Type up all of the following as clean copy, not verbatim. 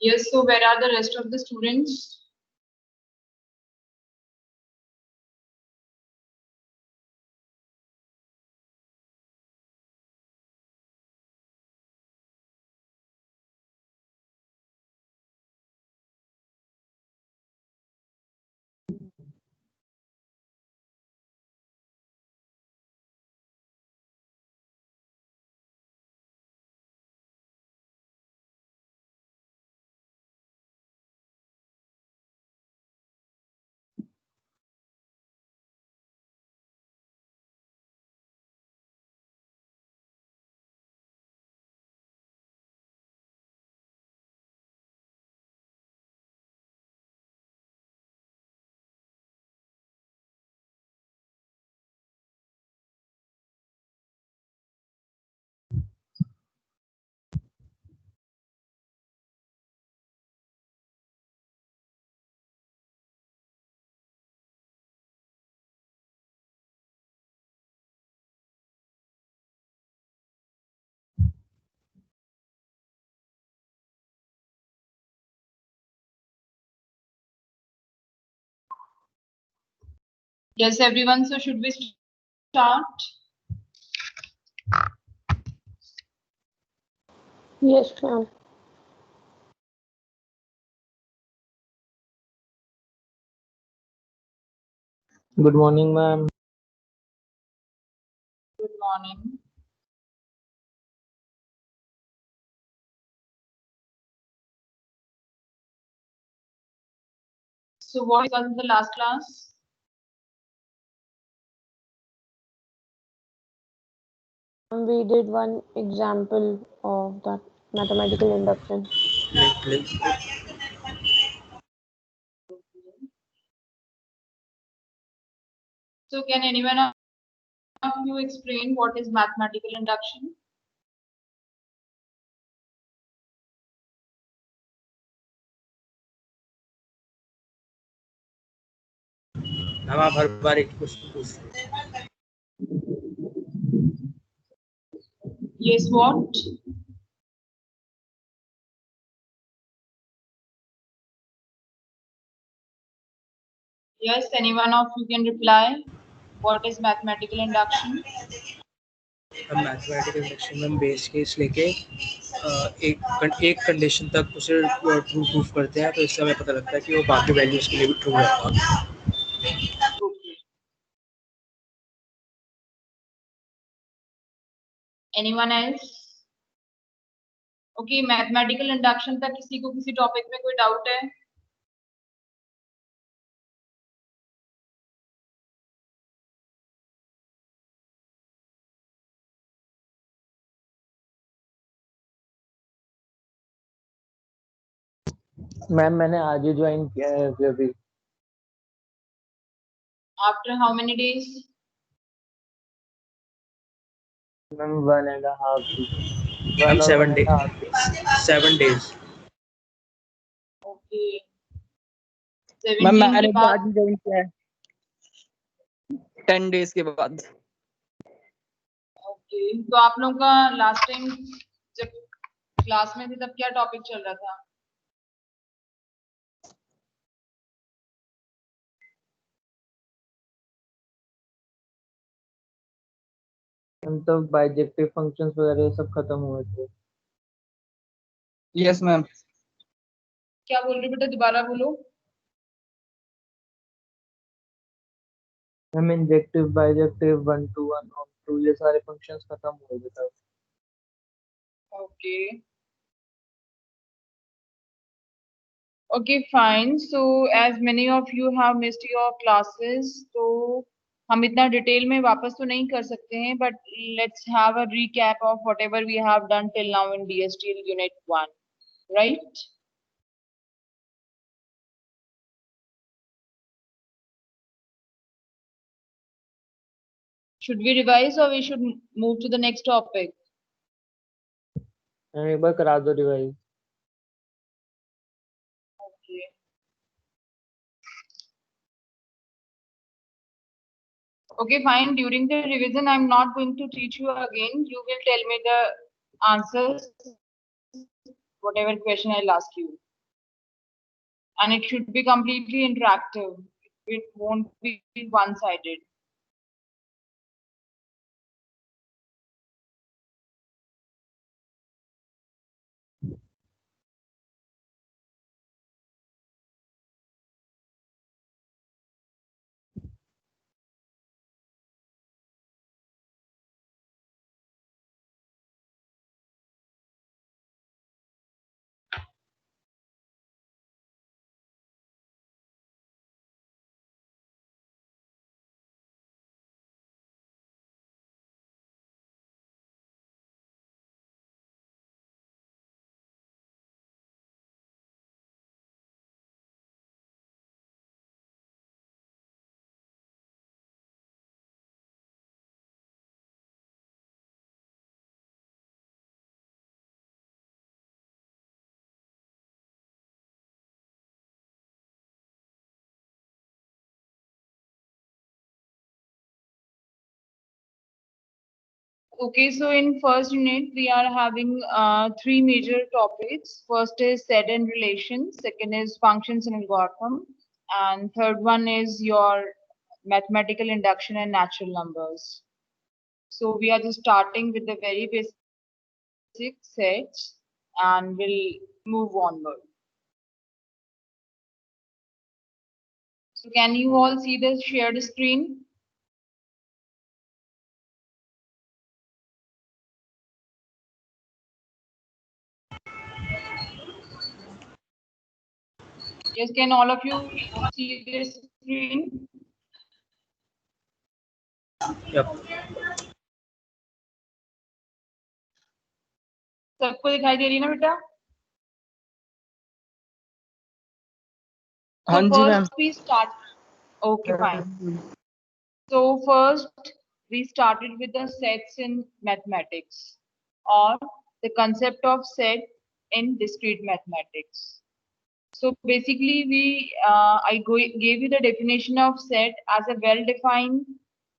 Yes, so where are the rest of the students? Yes, everyone. So should we start? Yes, ma'am. Good morning, ma'am. Good morning. So what was in the last class? We did one example of that mathematical induction. So can anyone of you explain what is mathematical induction? Ma'am आप हर बार एक question पूछते हैं। Yes, what? Yes, anyone of you can reply. What is mathematical induction? हम mathematical induction में base case लेके एक condition तक उसे ट्रू प्रूफ करते हैं, तो इससे हमें पता लगता है कि वो बाकी वैल्यूज के लिए भी ट्रू रहेगा। Anyone else? Okay, mathematical induction तक किसी को किसी टॉपिक में कोई डाउट है? मैम मैंने आज ही ज्वाइन किया है अभी। After how many days? Ma'am 1.5 ma'am 7 days। Okay. Ma'am 17 मैंने के भी बाद आज ही ज्वाइन किया है 10 डेज के बाद। ओके, तो आप लोगों का लास्ट टाइम जब क्लास में थे तब क्या टॉपिक चल रहा था? तो बाइजेक्टिव फंक्शंस वगैरह सब खत्म हुए थे। Yes ma'am. क्या बोल रहे बेटा, दोबारा बोलो। मैम इंजेक्टिव बाइजेक्टिव 1 to 1 और 2 ये सारे फंक्शंस खत्म हुए थे तब। Okay okay fine. So as many of you have missed your classes, तो हम इतना डिटेल में वापस तो नहीं कर सकते हैं, but let's have a recap of whatever we have done till now in DSTL unit 1, right? Should we revise or we should move to the next topic? Ma'am एक बार करा दो revise. Okay. Okay, fine. During the revision, I'm not going to teach you again. You will tell me the answers, whatever question I'll ask you. And it should be completely interactive. It won't be one-sided. Okay, so in first unit, we are having three major topics. First is set and relations, second is functions and algorithm, and third one is your mathematical induction and natural numbers. So we are just starting with the very basic sets and we'll move onward. So can you all see the shared screen? Yes, can all of you see the screen? Yep. सबको दिखाई दे रही है ना बेटा? हाँ So जी ma'am. first we start. Okay, fine. So first we started with the sets in mathematics or the concept of set in discrete mathematics. So basically gave you the definition of set as a well-defined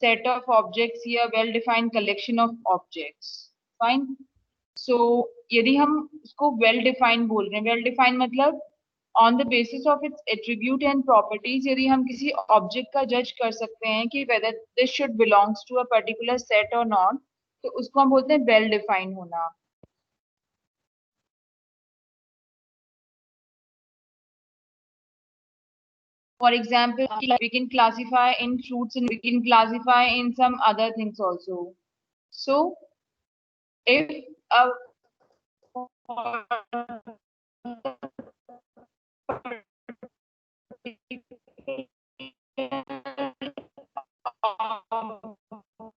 set of objects here, well-defined collection of objects. Fine. So यदि हम उसको well-defined बोल रहे हैं, well-defined मतलब on the basis of its attribute and properties, यदि हम किसी object का judge कर सकते हैं कि whether this should belongs to a particular set or not, तो उसको हम बोलते हैं well-defined होना. For example, we can classify in fruits and we can classify in some other things also. So, if a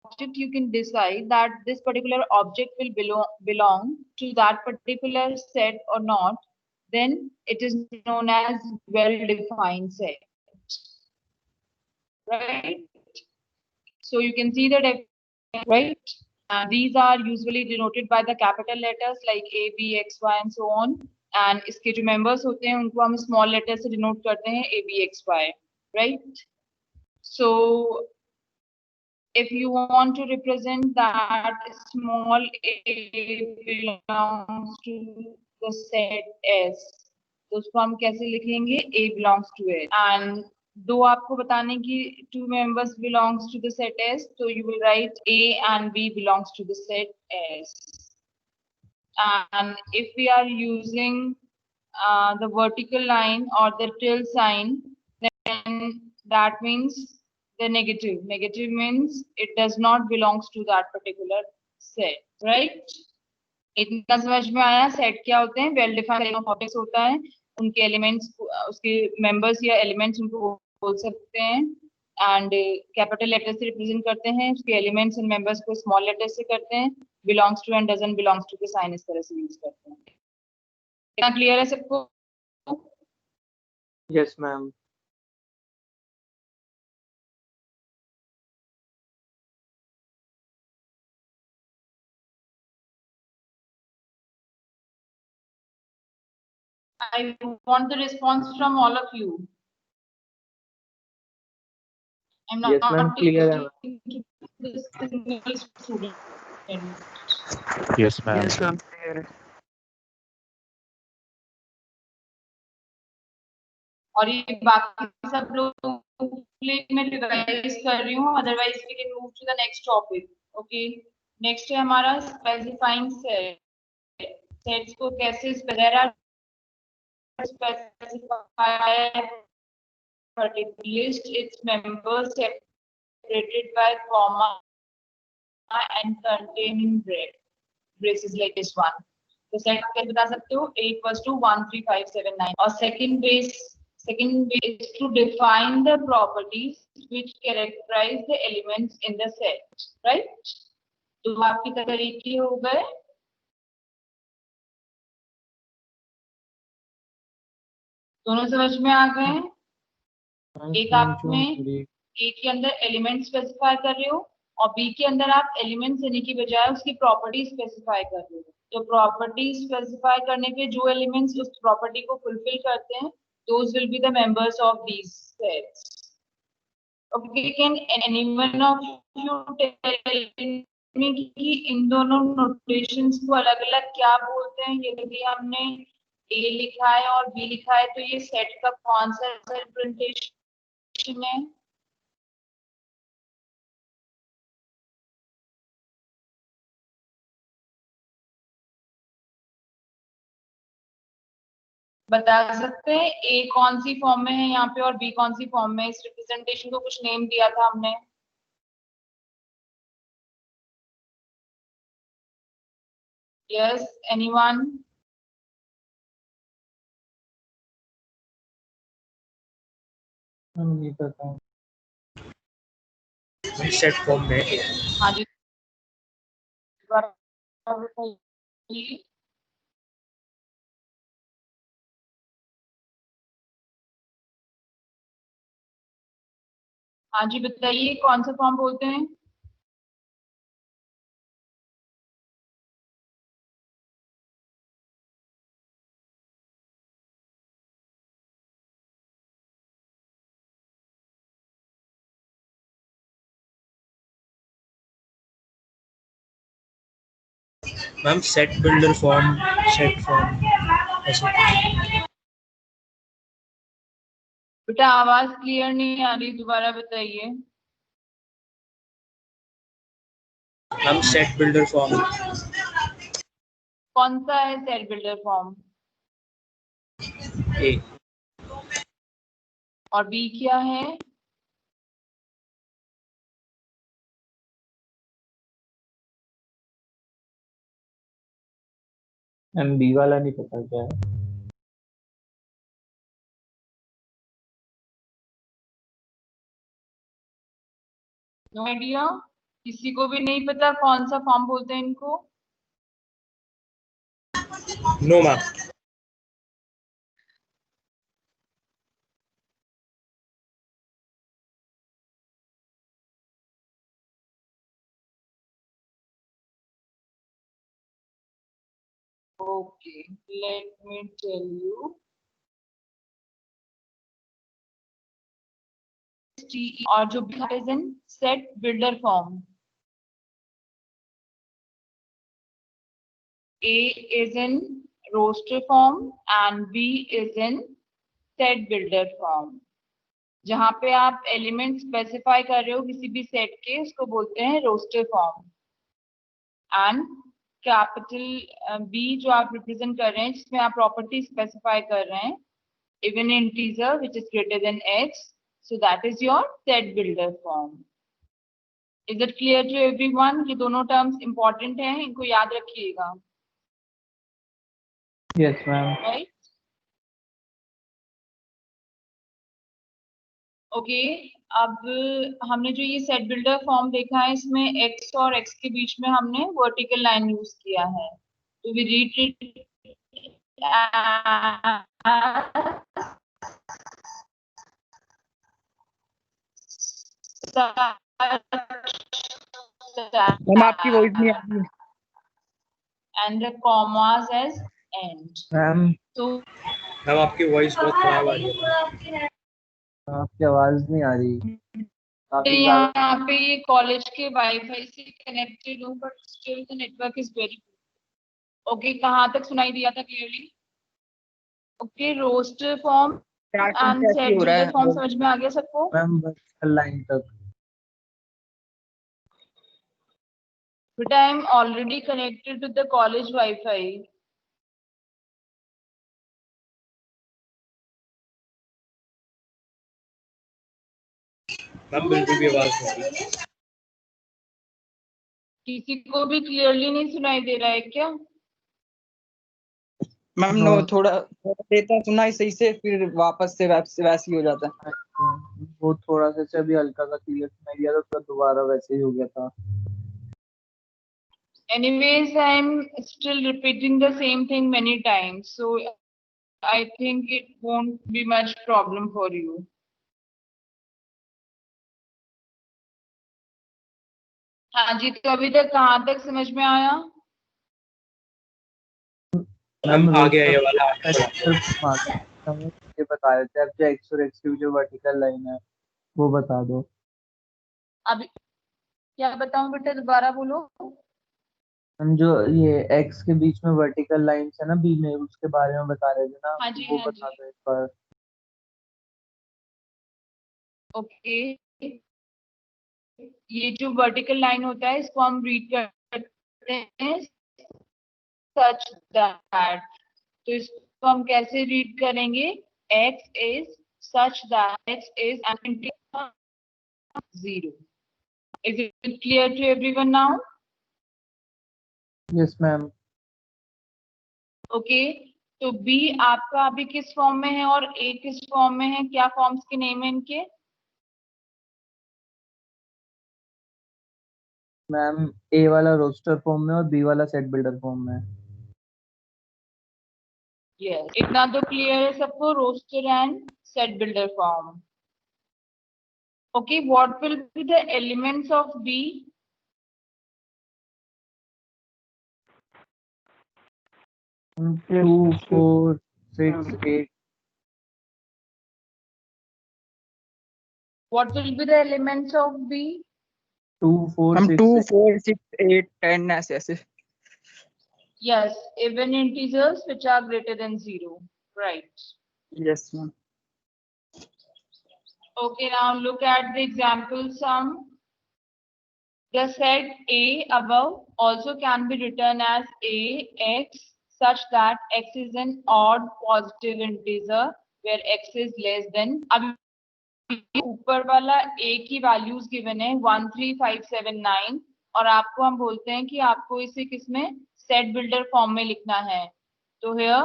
object you can decide that this particular object will belong to that particular set or not, then it is known as well-defined set. Right? So you can see the definition, right? And these are usually denoted by the capital letters like A, B, X, Y, and so on. And इसके जो members होते हैं उनको हम small letters से denote करते हैं A, B, X, Y, right? So if you want to represent that small a belongs to the set S, तो उसको हम कैसे लिखेंगे? A belongs to S. And दो आपको बताने की two members belongs to the set S, so you will write A and B belongs to the set S. And if we are using the vertical line or the tilde sign, then that means the negative. Negative means it does not belongs to that particular set, right? इतना समझ में आया? Set क्या होते हैं? Well defined objects होता है, उनके एलिमेंट्स, उसके मेंबर्स या एलिमेंट्स उनको बोल सकते हैं, एंड कैपिटल लेटर से रिप्रेजेंट करते हैं, उसके एलिमेंट्स एंड मेंबर्स को स्मॉल लेटर से करते हैं, belongs to and doesn't belongs to के साइन इस तरह से यूज करते हैं. इतना क्लियर है सबको? Yes ma'am. I want the response from all of you. I'm not, Yes, ma'am, clear. taking the single student. Yes, ma'am. Yes, ma'am. और ये बाकी सब लोग मैं रिवाइज कर रही हूँ, otherwise we can move to the next topic. Okay, next है हमारा स्पेसिफाइंग सेट. सेट्स को कैसे specify list its members separated by comma and containing braces like this one. तो सेट कैसे बता सकते हो? A equals to 1 3 5 7 9. और second base is to define the properties which characterize the elements in the set, right? तो आपके तरीके हो गए. दोनों समझ में आ गए? एक आप में ए के अंदर एलिमेंट स्पेसिफाई कर रहे हो और बी के अंदर आप एलिमेंट्स देने की बजाय उसकी प्रॉपर्टी स्पेसिफाई कर रहे हो. तो प्रॉपर्टी स्पेसिफाई करने पे जो एलिमेंट्स उस प्रॉपर्टी को फुलफिल करते हैं, those will be the members of these sets. Okay, can anyone of you tell me कि इन दोनों नोटेशंस को अलग-अलग क्या बोलते हैं? यदि हमने ए लिखा है और बी लिखा है तो ये सेट का कौन सा रिप्रेजेंटेशन है? बता सकते हैं ए कौन सी फॉर्म में है यहाँ पे और बी कौन सी फॉर्म में? इस रिप्रेजेंटेशन को कुछ नेम दिया था हमने. Yes, anyone? नहीं पता. सेट फॉर्म में. हाँ जी. हाँ जी, बताइए कौन सा फॉर्म बोलते हैं? Ma'am set builder form, set form ऐसा. बेटा आवाज क्लियर नहीं आ रही, दोबारा बताइए. Ma'am set builder form. कौन सा है सेट बिल्डर फॉर्म? ए. और बी क्या है? मैम बी वाला नहीं पता क्या है. No idea. किसी को भी नहीं पता कौन सा फॉर्म बोलते हैं इनको? No ma'am. Okay, let me tell you. और जो is in set builder form. A is in roster form and B is in set builder form. जहाँ पे आप एलिमेंट स्पेसिफाई कर रहे हो किसी भी सेट के, उसको बोलते हैं roster form. And capital B जो आप रिप्रेजेंट कर रहे हैं, जिसमें आप प्रॉपर्टी स्पेसिफाई कर रहे हैं, even integer which is greater than x, so that is your set builder form. Is it clear to everyone? ये दोनों terms important हैं, इनको याद रखिएगा. Yes, ma'am. Right? ओके, अब हमने जो ये सेट बिल्डर फॉर्म देखा है, इसमें x और x के बीच में हमने वर्टिकल लाइन यूज किया है. तो वी रीड इट मैम आपकी वॉइस नहीं आ रही. and the commas as end. Ma'am So ma'am आपकी वॉइस बहुत खराब आ रही है। आपकी आवाज नहीं आ रही, काफी ज्यादा। यहाँ पे ये कॉलेज के वाईफाई से कनेक्टेड हूँ but still the network is very okay. कहाँ तक सुनाई दिया था clearly? Okay, roster form starting end से ऐसे ही सेट हो रहा बिल्डर फॉर्म है। समझ में आ गया सबको? मैम वर्टिकल लाइन तक। But I am already connected to the college Wi-Fi. Ma'am बिल्कुल भी आवाज नहीं आ रही। किसी को भी क्लियरली नहीं सुनाई दे रहा है क्या? मैम नो, थोड़ा थोड़ा देता सुना ही सही से, फिर वापस से वैसे ही हो जाता है। वो थोड़ा सा अभी हल्का सा क्लियर सुनाई दिया था, फिर दोबारा वैसे ही हो गया था। Anyways, I am still repeating the same thing many times, so I think it won't be much problem for you. हाँ जी, तो अभी तक कहाँ तक समझ में आया? मैम आ गया ये वाला। ये बता रहे थे, अब जो एक्स और एक्स की जो वर्टिकल लाइन है वो बता दो। अभी क्या बताऊं बेटा, दोबारा बोलो। हम जो ये एक्स के बीच में वर्टिकल लाइंस है ना बी में, उसके बारे में बता रहे थे ना, हाँ जी, वो हाँ बता जी। दो एक बार। ओके, ये जो वर्टिकल लाइन होता है इसको हम रीड करते हैं सच दैट। तो इसको हम कैसे रीड करेंगे? x is such that x is an integer 0. Is it clear to everyone now? Yes ma'am. Okay, तो b आपका अभी किस फॉर्म में है और a किस फॉर्म में है? क्या फॉर्म्स के नेम है इनके? मैम ए वाला रोस्टर फॉर्म में और बी वाला सेट बिल्डर फॉर्म में। यस, इतना तो क्लियर है सबको, roster and set builder form. Okay, what will be the elements of b? 2 4 6 8। What will be the elements of b? 2 4 हम 2 6 4 6 8 10 ऐसे ऐसे। Yes, even integers which are greater than 0. Right. Yes ma'am. Okay, now look at the example sum. The set A above also can be written as AX such that X is an odd positive integer where X is less than. अब ऊपर वाला A की values given है 13579 और आपको हम बोलते हैं कि आपको इसे किसमें सेट बिल्डर फॉर्म में लिखना है। तो हियर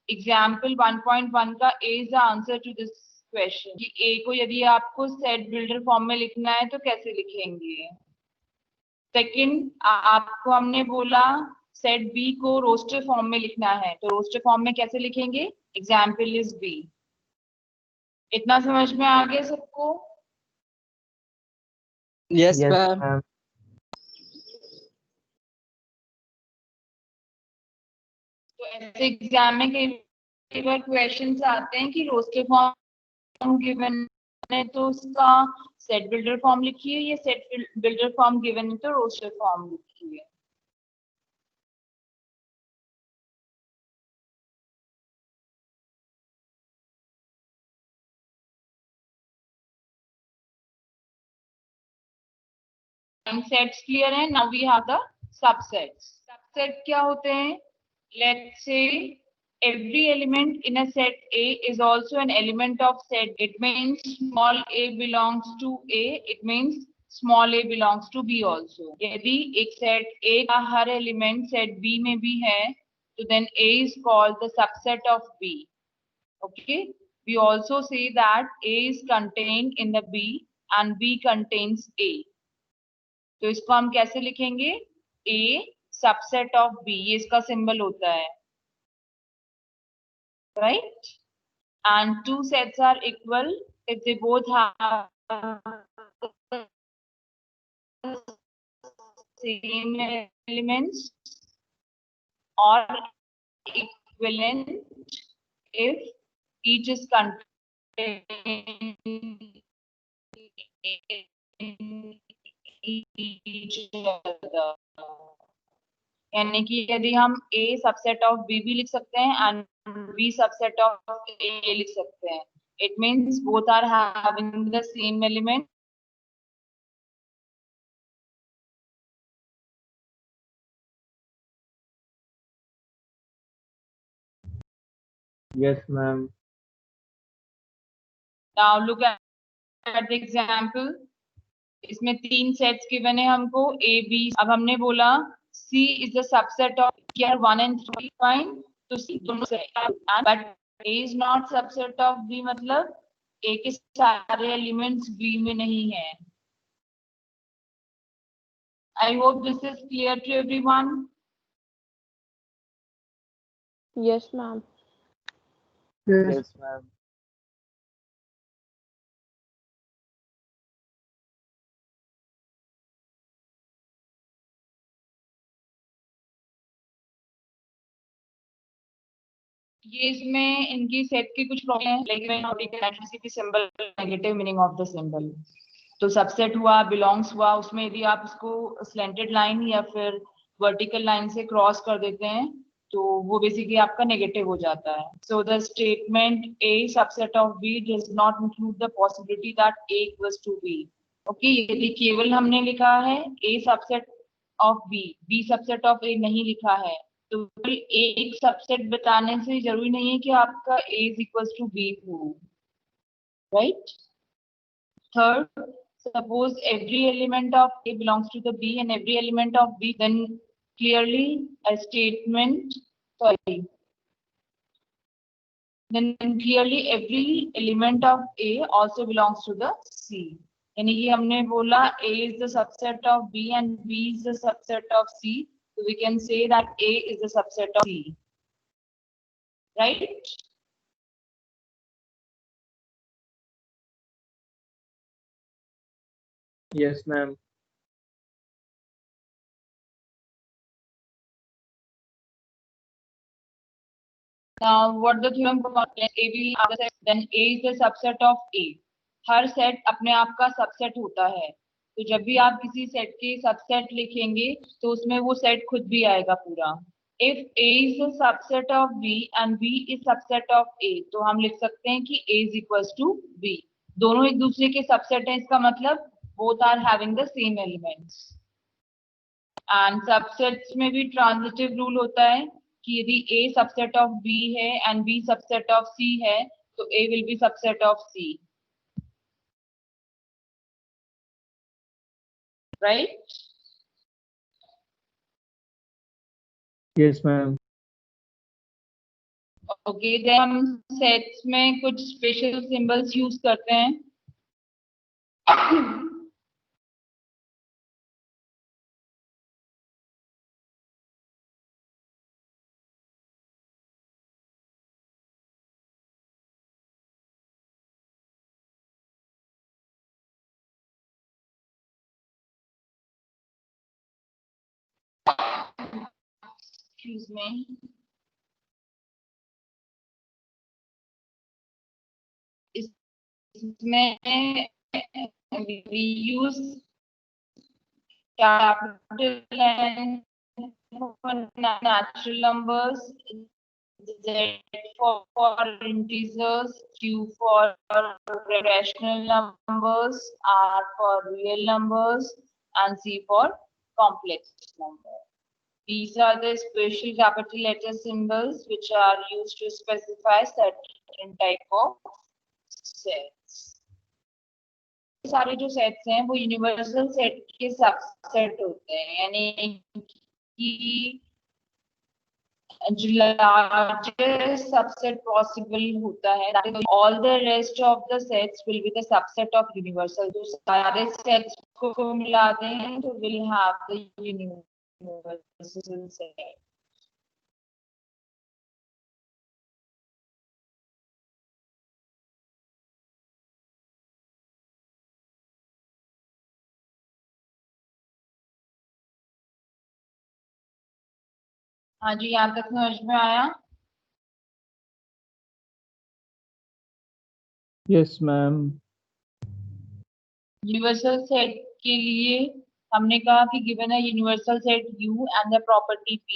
एग्जाम्पल 1.1 का A is the answer to this question कि A को यदि आपको सेट बिल्डर फॉर्म में लिखना है तो कैसे लिखेंगे। सेकंड, आपको हमने बोला सेट बी को रोस्टर फॉर्म में लिखना है, तो रोस्टर फॉर्म में कैसे लिखेंगे? Example is B. इतना समझ में आ गया सबको? Yes yes ma'am. मैम। तो ऐसे एग्जाम में कई बार क्वेश्चंस आते हैं कि रोस्टर फॉर्म गिवन है तो उसका सेट बिल्डर फॉर्म लिखिए, या सेट बिल्डर फॉर्म गिवन है तो रोस्टर फॉर्म लिखिए। सेट्स क्लियर है? Now we have the subsets. Subset क्या होते हैं? Let's say every element in a set A is also an element of set. It means small a belongs to A. It means small a belongs to B also. यदि एक set A का हर element set B में भी है, तो then A is called the subset of B. Okay. We also say that A is contained in the B and B contains A. तो इसको हम कैसे लिखेंगे? A subset of B, ये इसका सिंबल होता है, right? And two sets are equal if they both have same elements or equivalent if each is contained in each other. यानी कि यदि हम A सबसेट ऑफ B भी लिख सकते हैं and B subset of A लिख सकते हैं. It means both are having the same element. Yes, ma'am. Now look at the example. इसमें 3 सेट्स गिवन है हमको A B. अब हमने बोला C is the subset of here 1 and 3 fine. तो C दोनों set but A is not subset of B मतलब A के सारे एलिमेंट्स B में नहीं है. I hope this is clear to everyone. Yes, ma'am. Yes, ma'am. ये इसमें इनकी सेट की कुछ प्रॉब्लम है लेकिन symbol negative meaning of the symbol. तो सबसेट हुआ, बिलोंग्स हुआ, उसमें यदि आप उसको स्लेंटेड लाइन या फिर वर्टिकल लाइन से क्रॉस कर देते हैं तो वो बेसिकली आपका नेगेटिव हो जाता है. So the statement A subset of B does not include the possibility that A equals to B. Okay, यदि केवल हमने लिखा है A subset of B subset of A नहीं लिखा है तो एक सबसेट बताने से जरूरी नहीं है कि आपका A is equals to B हो. Right. Third, suppose every element of A belongs to the B and every element of B, then clearly a statement, sorry, then clearly every element of A also belongs to the C. यानी कि हमने बोला A is the subset of B and B is the subset of C, so we can say that A is the subset of C. Right? Yes, ma'am. Now, what the theorem contains? AB then A is the subset of A. Her set अपने आप का subset होता है. तो जब भी आप किसी सेट के सबसेट लिखेंगे तो उसमें वो सेट खुद भी आएगा पूरा. If A is the subset of B and B is subset of A, तो हम लिख सकते हैं कि A is equals to B. दोनों एक दूसरे के सबसेट हैं, इसका मतलब both are having the same elements. And subsets में भी ट्रांजिटिव रूल होता है कि यदि A सबसेट ऑफ B है and B subset of C है तो A will be subset of C. Right. Yes, ma'am. Okay, then हम सेट्स में कुछ स्पेशल सिंबल्स यूज करते हैं. Excuse me. इसमें we use capital N for natural numbers, Z for integers, Q for rational numbers, R for real numbers, and C for complex numbers. These are the special capital letter symbols which are used to specify certain type of sets. सारे जो sets हैं वो universal set के subset होते हैं, यानी कि जो लार्जेस्ट सबसेट पॉसिबल होता है, all the rest of the sets will be the subset of universal. जो सारे सेट्स को मिला दें तो will have the universal set. हाँ जी, यहाँ तक समझ में आया. Yes ma'am. यूनिवर्सल सेट के लिए हमने कहा कि given a universal set U and the property P,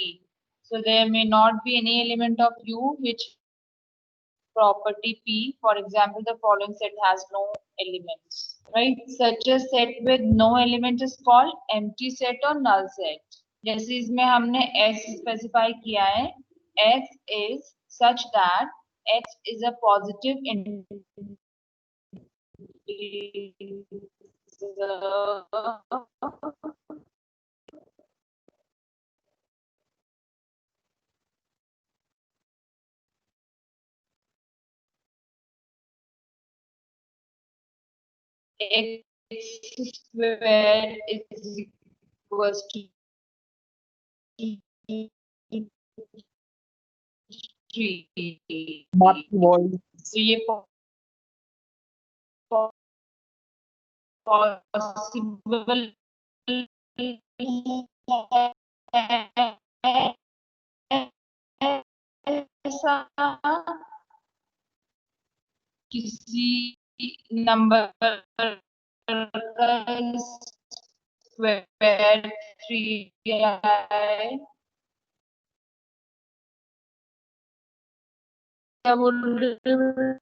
so there may not be any element of U which property P. For example, the following set has no elements, right? Such a set with no element is called empty set or null set. जैसे इसमें हमने S specify किया है, S is such that X is a positive integer X square is equals to 3. आपकी voice तो ये possible ऐसा किसी नंबर का स्क्वायर 3 आए, क्या बोल रहे हो?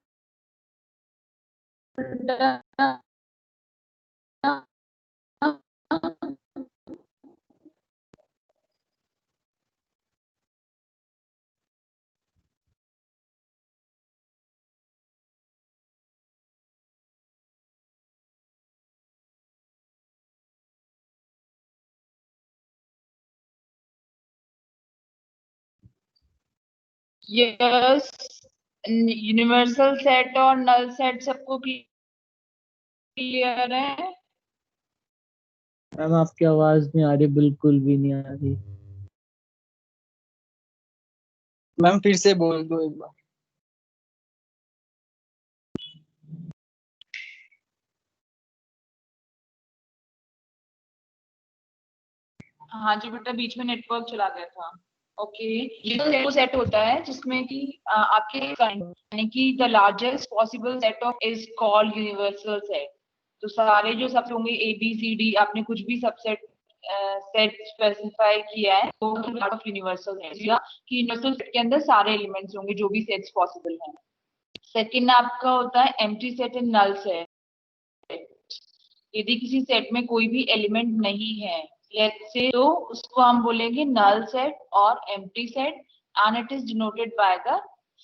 यस, यूनिवर्सल सेट और नल सेट सबको क्लियर है? मैम आपकी आवाज नहीं आ रही, बिल्कुल भी नहीं आ रही। मैम फिर से बोल दो एक बार। हाँ जी बेटा, बीच में नेटवर्क चला गया था। ओके, ये वो सेट होता है जिसमें कि आपके यानी कि the largest possible set of is called universal set. तो सारे जो सब होंगे ए बी सी डी, आपने कुछ भी सबसेट सेट स्पेसिफाई किया है तो पार्ट ऑफ यूनिवर्सल सेट कि यूनिवर्सल सेट के अंदर सारे एलिमेंट्स होंगे जो भी सेट्स पॉसिबल हैं। सेकंड आपका होता है empty set and null set. यदि किसी सेट में कोई भी एलिमेंट नहीं है, लेट्स से, तो उसको हम बोलेंगे नल सेट और empty set and it is denoted by the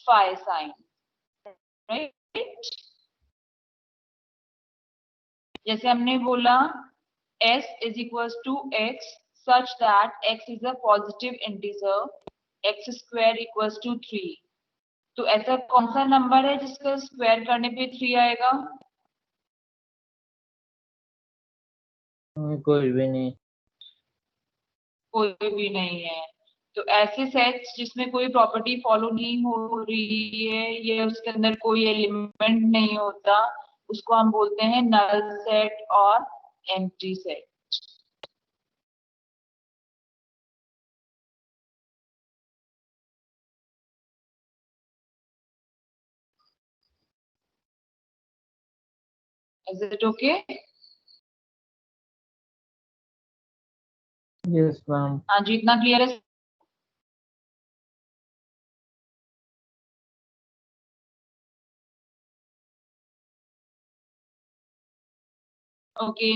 phi sign, right? जैसे हमने बोला s is equals to x such that x is a positive integer, x square equals to 3. तो ऐसा कौन सा नंबर है जिसका स्क्वायर करने पे 3 आएगा? कोई भी नहीं। कोई भी नहीं है। तो ऐसे सेट्स जिसमें कोई प्रॉपर्टी फॉलो नहीं हो रही है या उसके अंदर कोई एलिमेंट नहीं होता, उसको हम बोलते हैं नल सेट और empty set. Is it okay? Yes ma'am. हाँ जी, इतना क्लियर है? Okay,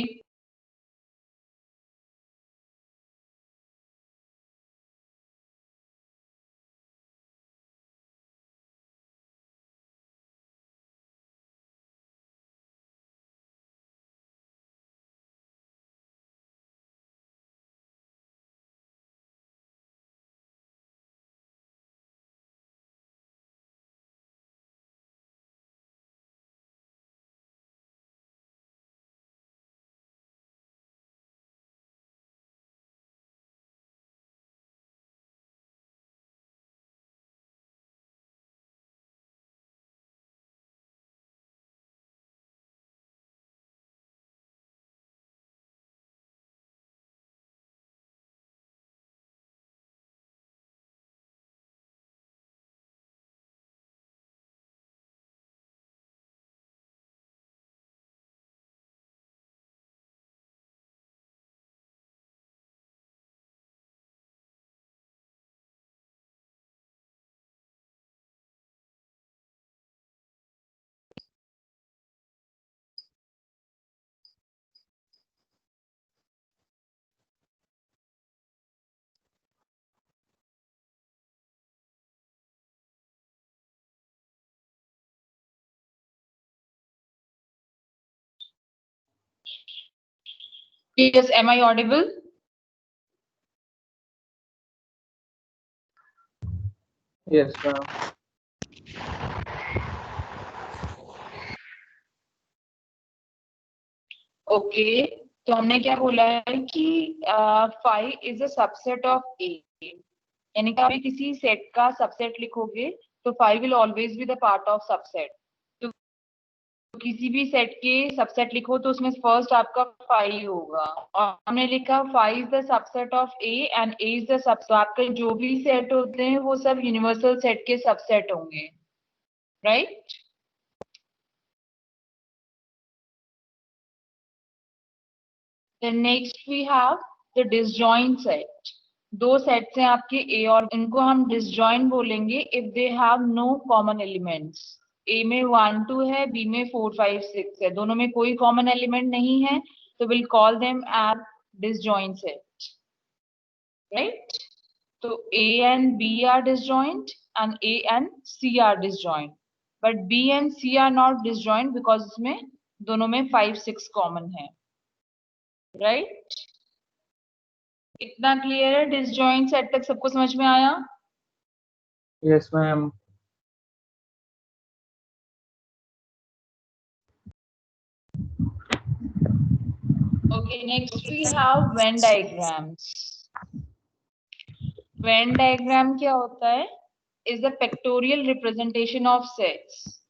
Yes, am I audible? Yes, ma'am. Okay, तो हमने क्या बोला है कि five is a subset of A, यानी कि आप किसी सेट का सबसेट लिखोगे तो five will always be the part of subset. तो किसी भी सेट के सबसेट लिखो तो उसमें फर्स्ट आपका फाइव होगा, और हमने लिखा five is the subset of A and A is the subset. आपके जो भी सेट होते हैं वो सब यूनिवर्सल सेट के सबसेट होंगे, right? Then next we have the disjoint set. दो सेट्स हैं आपके ए और, इनको हम disjoint बोलेंगे if they have no common elements. ए में 1 2 है, बी में 4 5 6 है, दोनों में कोई कॉमन एलिमेंट नहीं है, तो we'll call them as disjoint set, right? तो A and B are disjoint and A and C are disjoint, but B and C are not disjoint because इसमें दोनों में 5 6 कॉमन है, राइट? इतना क्लियर है? डिसजॉइंट सेट तक सबको समझ में आया? Yes, ma'am. Okay, next we have Venn diagrams. Venn diagram क्या होता है? Is the pictorial representation of sets.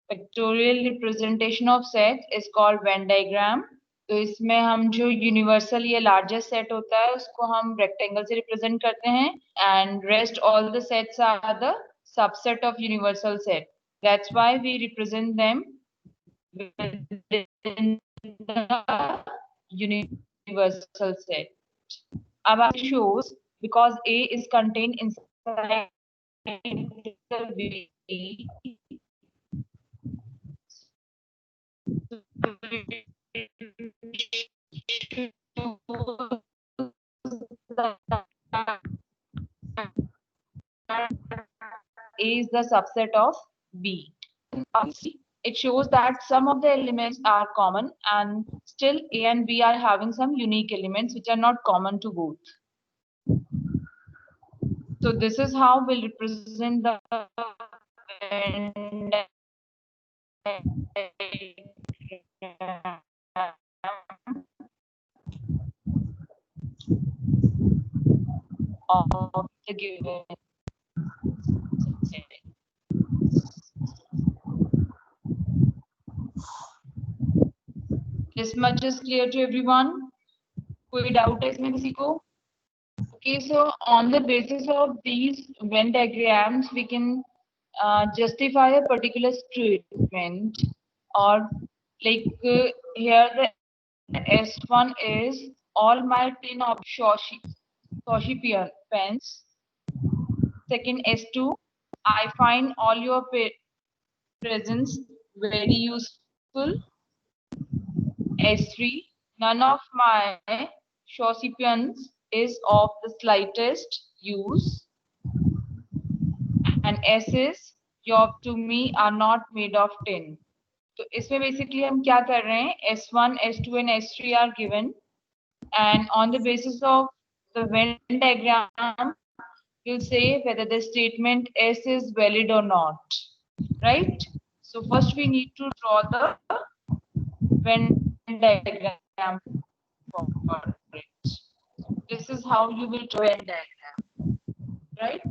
Pictorial representation of sets is called Venn diagram. तो इसमें हम जो यूनिवर्सल या लार्जेस्ट सेट होता है उसको हम रेक्टेंगल से रिप्रेजेंट करते हैं, and rest all the sets are the subset of universal set. That's why we represent them within the universal set. Above shows because A is contained inside the B. A is the subset of B. It shows that some of the elements are common and still A and B are having some unique elements which are not common to both. So this is how we'll represent the Venn diagram of the given set. This much is clear to everyone? कोई doubt है इसमें किसी को? Okay, so on the basis of these Venn diagrams, we can justify a particular statement, or like here the S1 is all my tin of Shoshi pens. Second S2, I find all your presents very useful. S3, none of my Shoshi pens is of the slightest use. And S is your to me are not made of tin. तो इसमें basically हम क्या कर रहे हैं? S1, S2 and S3 are given, and on the basis of the Venn diagram, you'll say whether the statement S is valid or not, right? So first we need to draw the Venn diagram for it. This is how you will draw Venn diagram, right?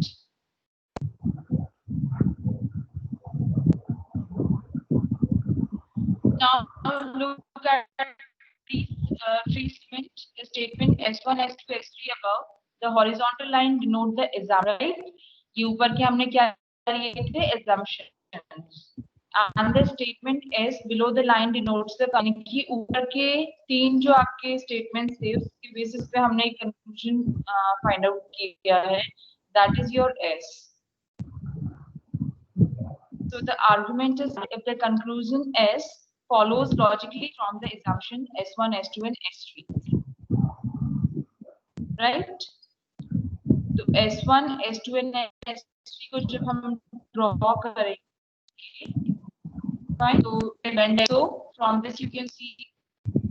Now look at these three statements. The statement S1, S2, S3 above. The horizontal line denote the assumption, right? ये ऊपर के हमने क्या लिए थे? Assumptions. And the statement S below the line denotes the, यानी कि ऊपर के तीन जो आपके statements थे उसके basis पे हमने एक conclusion find out किया है. That is your S. So the argument is if the conclusion S follows logically from the assumption S1, S2 and S3, right? तो S1, S2 and S3 को जब हम draw करेंगे, fine. So from this you can see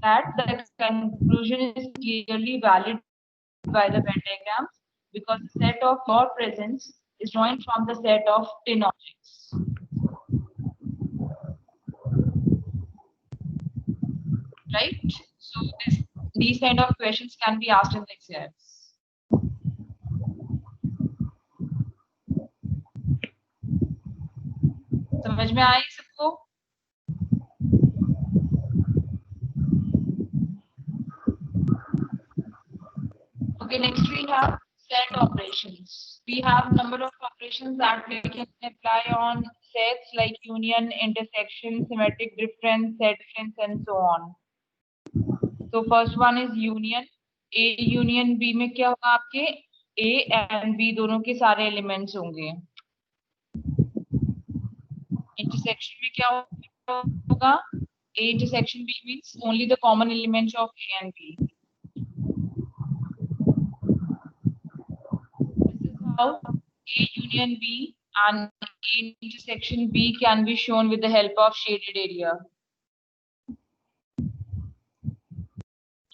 that the conclusion is clearly valid by the Venn diagram because the set of your presence is joined from the set of 10 objects. Right? So these kind of questions can be asked in the exams. समझ में आई सबको? Okay, next we have set operations. We have number of operations that we can apply on sets like union, intersection, symmetric difference, set difference, and so on. So first one is union. A union B में क्या होगा आपके A and B दोनों के सारे elements होंगे. Intersection में क्या होगा? A intersection B means only the common elements of A and B. This is how A union B and A intersection B can be shown with the help of shaded area.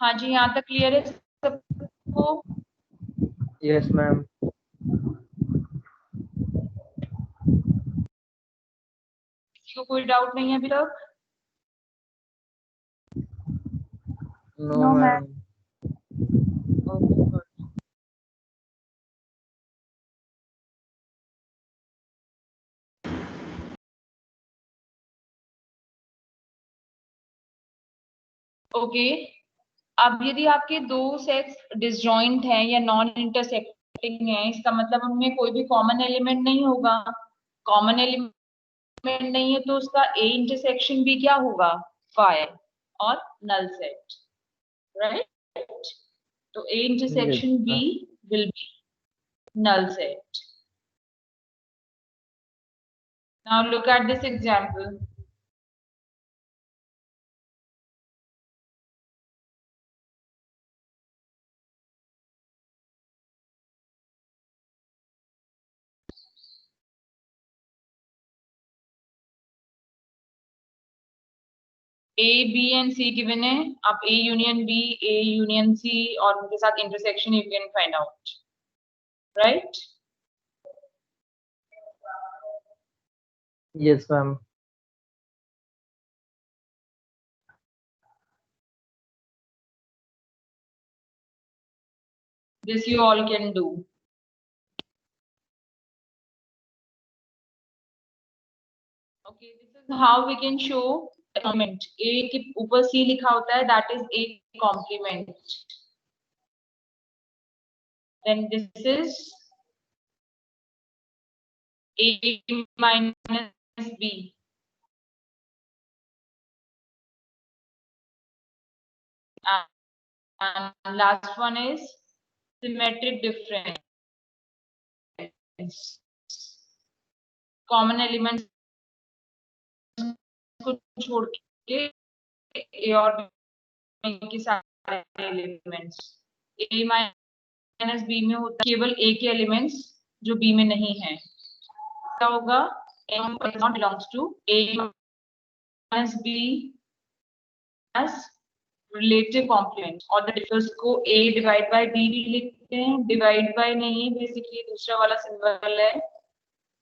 हाँ जी, यहाँ तक clear है सबको? Yes ma'am. किसी को कोई doubt नहीं है अभी तक? No ma'am. Okay, good. Okay, अब यदि आपके दो सेट्स डिसजॉइंट हैं या नॉन इंटरसेक्टिंग हैं, इसका मतलब उनमें कोई भी कॉमन एलिमेंट नहीं होगा. कॉमन एलिमेंट नहीं है तो उसका ए इंटरसेक्शन भी क्या होगा? फाई और नल सेट, राइट? तो A intersection B will be null set. Now look at this example. A, B and C given है. आप A union B, A union C और उनके साथ intersection you can find out, right? Yes ma'am. This you all can do. Okay, this is how we can show a complement. A के ऊपर C लिखा होता है, that is A complement. Then this is A minus B. And last one is symmetric difference. Common elements को छोड़ के A और B के सारे एलिमेंट्स. A माइनस B में होता है केवल A के एलिमेंट्स जो B में नहीं है. क्या होगा? A not belongs to A minus B as relative complement और the difference को A divide by B भी लिखते हैं. divide by नहीं, बेसिकली दूसरा वाला सिंबल है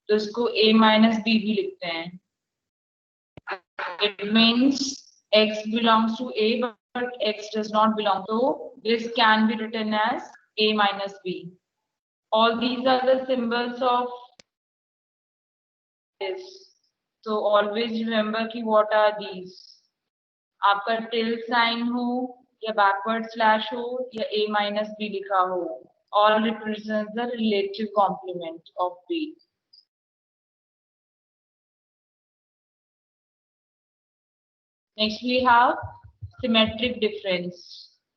तो इसको A minus B भी लिखते हैं. It means X belongs to A but X does not belong to. This can be written as A minus B. All these are the symbols of this. So always remember कि what are these. आपका till sign हो या backward slash हो या A minus B लिखा हो, all represents the relative complement of B. Next we have symmetric difference.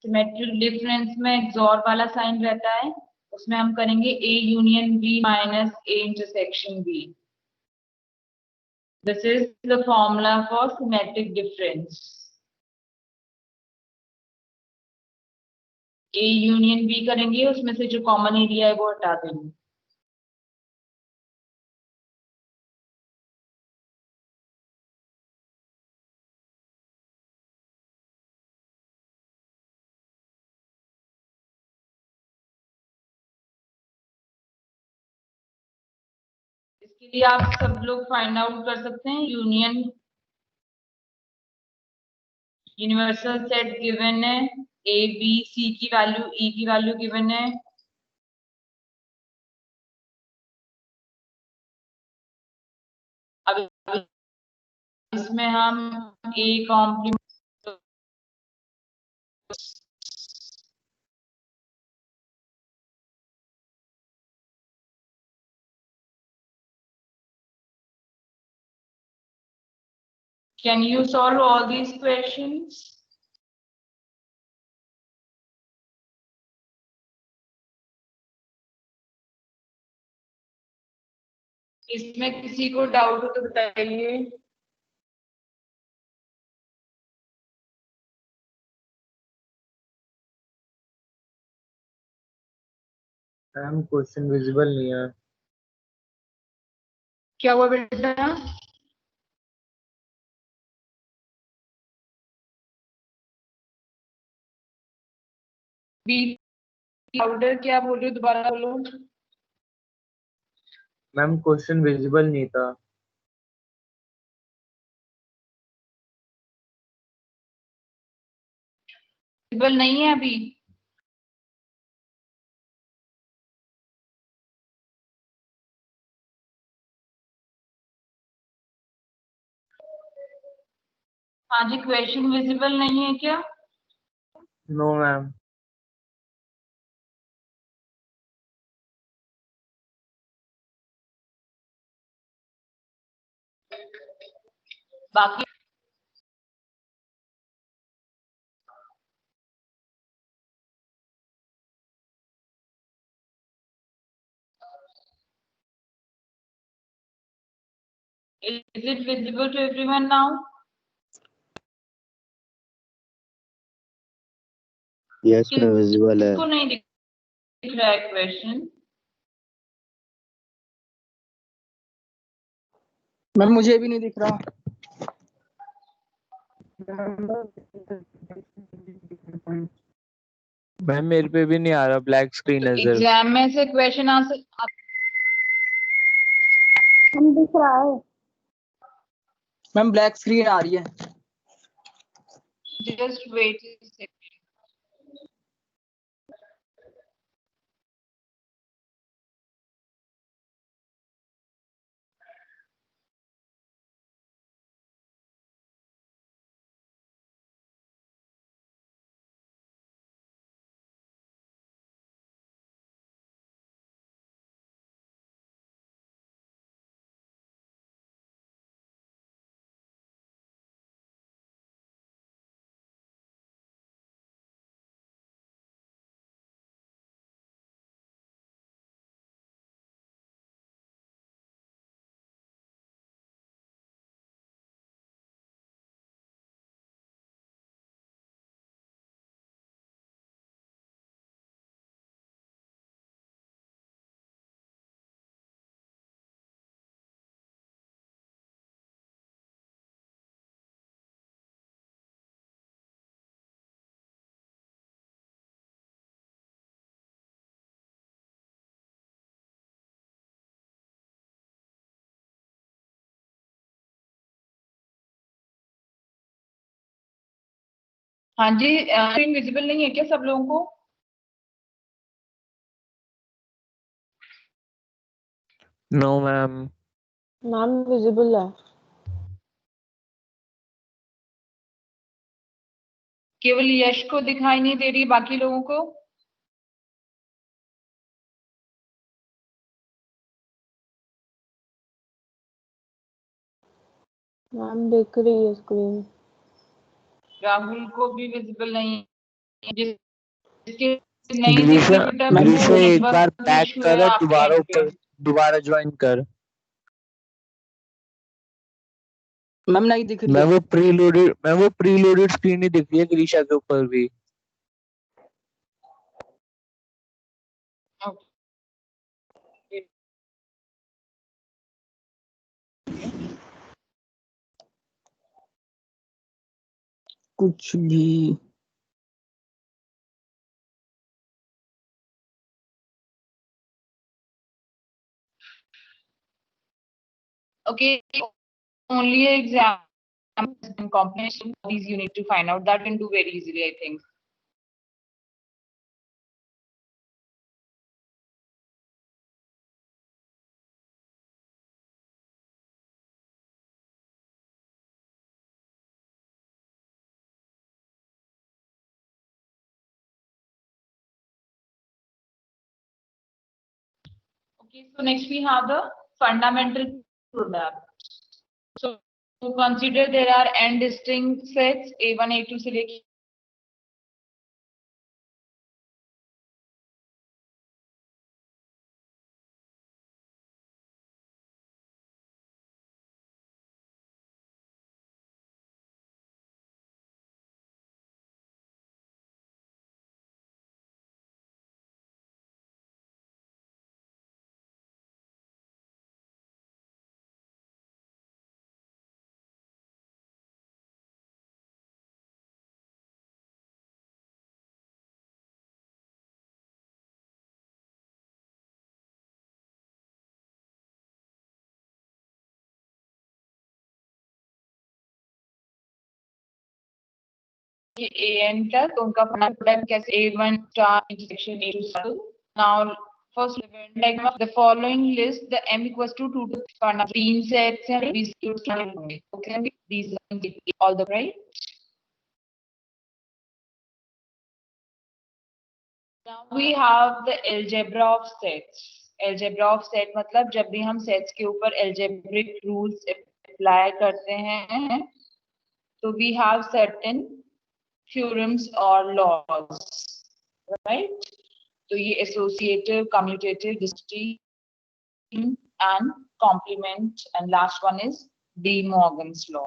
Symmetric difference में XOR वाला साइन रहता है, उसमें हम करेंगे A union B minus A intersection B. This is the formula for symmetric difference. A union B करेंगे, उसमें से जो कॉमन एरिया है वो हटा देंगे. इसके लिए आप सब लोग फाइंड आउट कर सकते हैं यूनियन यूनिवर्सल सेट गिवन है, ए बी सी की वैल्यू ई की वैल्यू गिवन है, अब इसमें हम A complement Can you solve all these questions? इसमें किसी को डाउट हो तो बताइए। मैम क्वेश्चन विजिबल नहीं है। क्या हुआ बेटा? बी पाउडर क्या बोल रहे हो, दोबारा बोलो। मैम क्वेश्चन विजिबल नहीं था। विजिबल नहीं है अभी? हाँ जी, क्वेश्चन विजिबल नहीं है क्या? No ma'am. बाकी is it visible to everyone now? Yes ma'am visible है। किसको नहीं दिख रहा है क्वेश्चन? मैम मुझे भी नहीं दिख रहा। मैम मेरे पे भी नहीं आ रहा, ब्लैक स्क्रीन है सिर्फ। एग्जाम में से क्वेश्चन आंसर हम दिख रहा है। मैम ब्लैक स्क्रीन आ रही है। Just wait a second. हाँ जी, स्क्रीन विजिबल नहीं है क्या सब लोगों को? No ma'am. मैम विजिबल है। केवल यश को दिखाई नहीं दे रही, बाकी लोगों को? मैम दिख रही है स्क्रीन। राहुल को भी विजिबल नहीं है। जिसके नहीं दिख ग्रीशा, रही बेटा, ग्रीशा एक नेटवर्क बार बैक इशू है कर, आपके दोबारा end पे। ऊपर दोबारा ज्वाइन कर। मैम नहीं दिख रही मैं है। वो प्रीलोडेड स्क्रीन ही दिख रही है ग्रीशा के ऊपर भी। कुछ भी Okay, only exam and combination of these you need to find out. That can do very easily, I think. Okay, so next we have the fundamental product. So consider there are n distinct sets A1, A2 से लेके AN तक उनका product कैसे A1 star intersection A2 star. Now first diagram of the following list the m equals to 2 to 3 sets and these okay, these all the right. Now we have the algebra of sets. Algebra of set मतलब जब भी हम sets के ऊपर algebraic rules apply करते हैं तो we have certain theorems or laws, right? तो ये associative, commutative, distinct and complement and last one is De Morgan's law.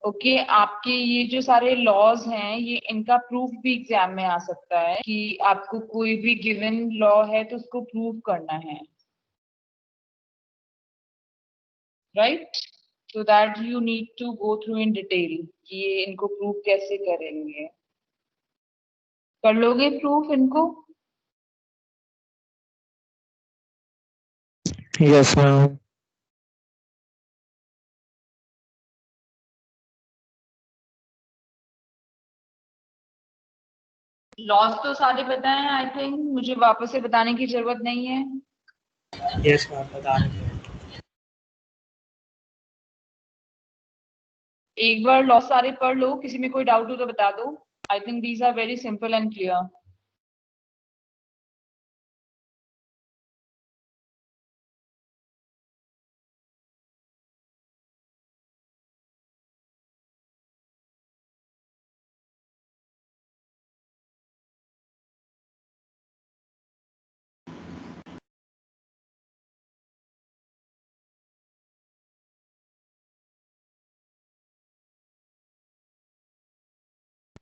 Okay आपके ये जो सारे लॉज हैं ये इनका प्रूफ भी एग्जाम में आ सकता है कि आपको कोई भी गिवन लॉ है तो उसको प्रूफ करना है, right? So that you need to go through in detail कि ये इनको प्रूफ कैसे करेंगे. कर लोगे प्रूफ इनको? Yes ma'am. लॉज तो सारे पता है आई थिंक, मुझे वापस से बताने की जरूरत नहीं है. यस मैम बता रहे हैं. एक बार लॉज सारे पढ़ लो, किसी में कोई डाउट हो तो बता दो. I think these are very simple and clear.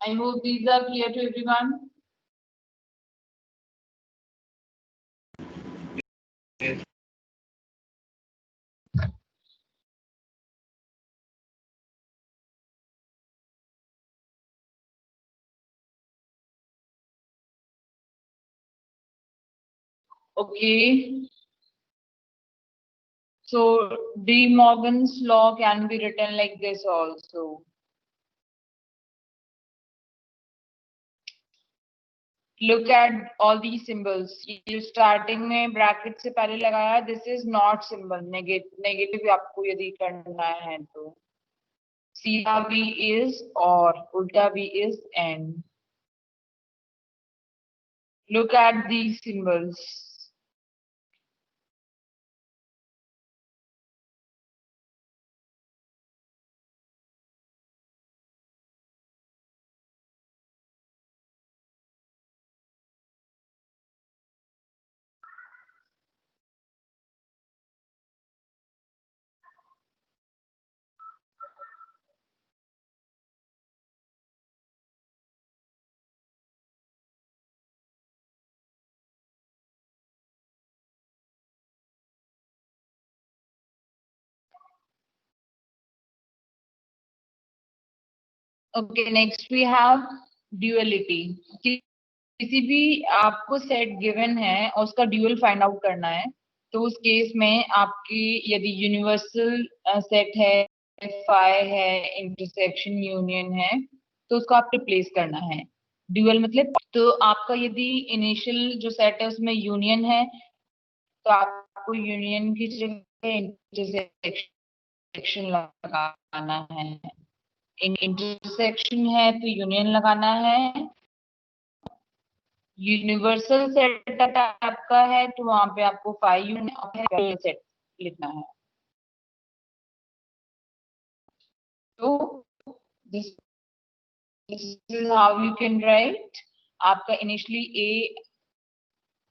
I hope these are clear to everyone. Okay. So De Morgan's law can be written like this also. Look at all these symbols. ये starting में bracket से पहले लगाया, this is not symbol. Negative आपको यदि करना है तो सीधा V is or उल्टा V is and. Look at these symbols. Okay, next we have duality. किसी भी आपको सेट गिवन है और उसका ड्यूअल फाइंड आउट करना है तो उस केस में आपकी यदि यूनिवर्सल सेट है, फाई है, इंटरसेक्शन यूनियन है, तो उसको आप रिप्लेस करना है। ड्यूअल मतलब, तो आपका यदि इनिशियल जो सेट है उसमें यूनियन है, तो आपको यूनियन की जगह इंटरसेक्शन लगाना है। इंटरसेक्शन है तो यूनियन लगाना है। यूनिवर्सल सेट आपका है तो वहां पे आपको फाइव यूनियन सेट लिखना है। तो this is how you can write. आपका इनिशियली